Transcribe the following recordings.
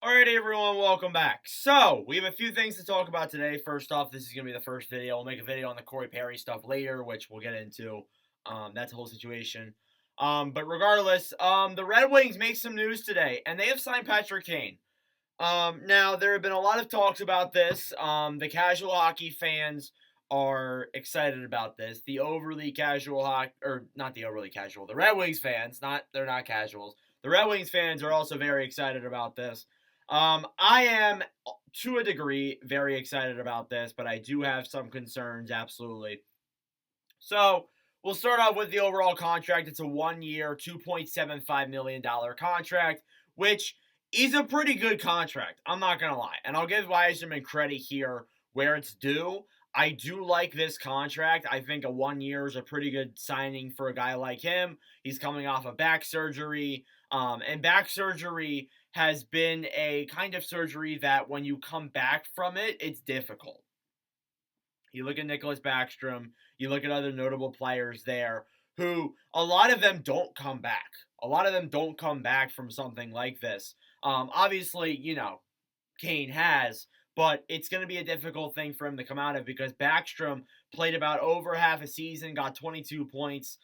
Alright everyone, welcome back. So, we have a few things to talk about today. First off, this is going to be the first video. We'll make a video on the Corey Perry stuff later, which we'll get into. That's a whole situation. But regardless, the Red Wings make some news today, and they have signed Patrick Kane. Now, there have been a lot of talks about this. The casual hockey fans are excited about this. The overly casual hockey, or not the overly casual, the Red Wings fans, they're not casuals. The Red Wings fans are also very excited about this. I am, to a degree, very excited about this, but I do have some concerns, absolutely. So, we'll start off with the overall contract. It's a 1 year, $2.75 million contract, which is a pretty good contract. I'm not going to lie. And I'll give Wiseman credit here where it's due. I do like this contract. I think a 1 year is a pretty good signing for a guy like him. He's coming off of back surgery. And back surgery has been a kind of surgery that when you come back from it, it's difficult. You look at Nicholas Backstrom, you look at other notable players there who a lot of them don't come back. A lot of them don't come back from something like this. Obviously, Kane has, but it's going to be a difficult thing for him to come out of because Backstrom played about over half a season, got 22 points.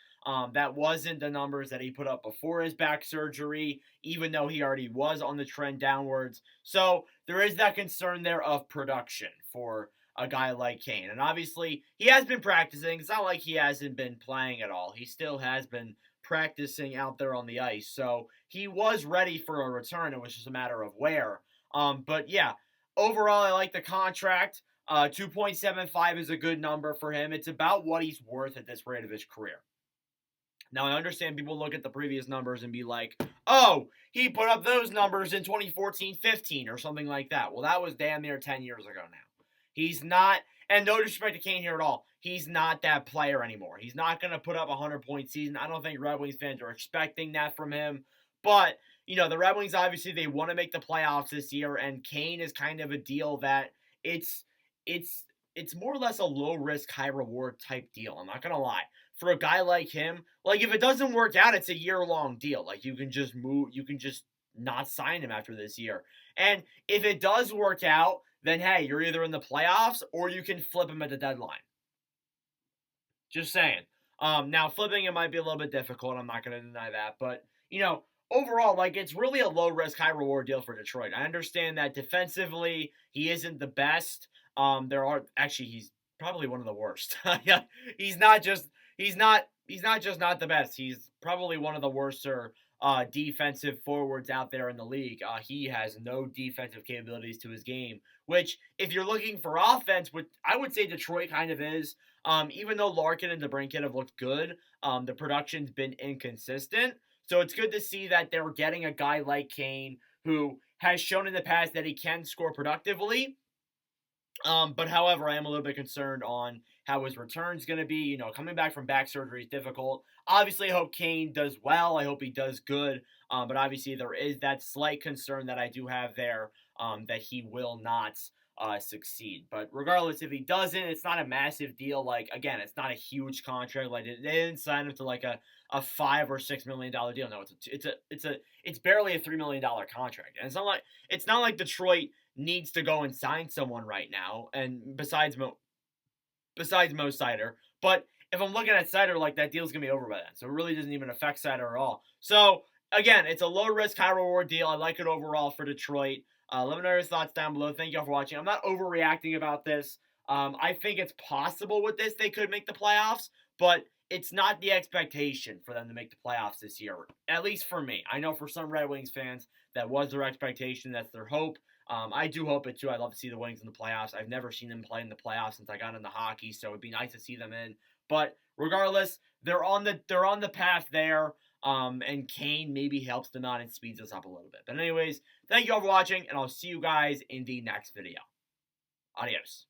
That wasn't the numbers that he put up before his back surgery, even though he already was on the trend downwards. So there is that concern there of production for a guy like Kane. And obviously, he has been practicing. It's not like he hasn't been playing at all. He still has been practicing out there on the ice. So he was ready for a return. It was just a matter of where. But yeah, overall, I like the contract. 2.75 is a good number for him. It's about what he's worth at this rate of his career. Now, I understand people look at the previous numbers and be like, oh, he put up those numbers in 2014-15 or something like that. Well, that was damn near 10 years ago now. He's not, and no disrespect to Kane here at all, he's not that player anymore. He's not going to put up a 100-point season. I don't think Red Wings fans are expecting that from him. But, the Red Wings, obviously, they want to make the playoffs this year, and Kane is kind of a deal that it's more or less a low-risk, high-reward type deal. I'm not going to lie. For a guy like him, like, if it doesn't work out, it's a year-long deal. Like, you can just not sign him after this year. And if it does work out, then hey, you're either in the playoffs or you can flip him at the deadline. Just saying. Now, flipping it might be a little bit difficult. I'm not going to deny that. But, overall, like, it's really a low-risk, high-reward deal for Detroit. I understand that defensively, he isn't the best. He's probably one of the worst. Yeah, he's not just not the best. He's probably one of the worser defensive forwards out there in the league. He has no defensive capabilities to his game, which if you're looking for offense, which I would say Detroit kind of is, even though Larkin and DeBrincat have looked good, the production's been inconsistent. So it's good to see that they're getting a guy like Kane who has shown in the past that he can score productively. But however, I am a little bit concerned on how his return's going to be. Coming back from back surgery is difficult. Obviously, I hope Kane does well. I hope he does good. But obviously, there is that slight concern that I do have there that he will not succeed. But regardless, if he doesn't, it's not a massive deal. Like, again, it's not a huge contract. Like, they didn't sign him to like a $5 or $6 million deal. No, it's barely a $3 million contract. And it's not like Detroit needs to go and sign someone right now, and besides Mo Seider. But if I'm looking at Seider, like, that deal's gonna be over by then, so it really doesn't even affect Seider at all. So again, it's a low risk, high reward deal. I like it overall for Detroit. Let me know your thoughts down below. Thank you all for watching. I'm not overreacting about this. I think it's possible with this they could make the playoffs, but it's not the expectation for them to make the playoffs this year, at least for me. I know for some Red Wings fans, that was their expectation. That's their hope. I do hope it too. I'd love to see the Wings in the playoffs. I've never seen them play in the playoffs since I got into hockey, so it'd be nice to see them in. But regardless, they're on the path there. And Kane maybe helps them out and speeds us up a little bit. But anyways, thank you all for watching, and I'll see you guys in the next video. Adios.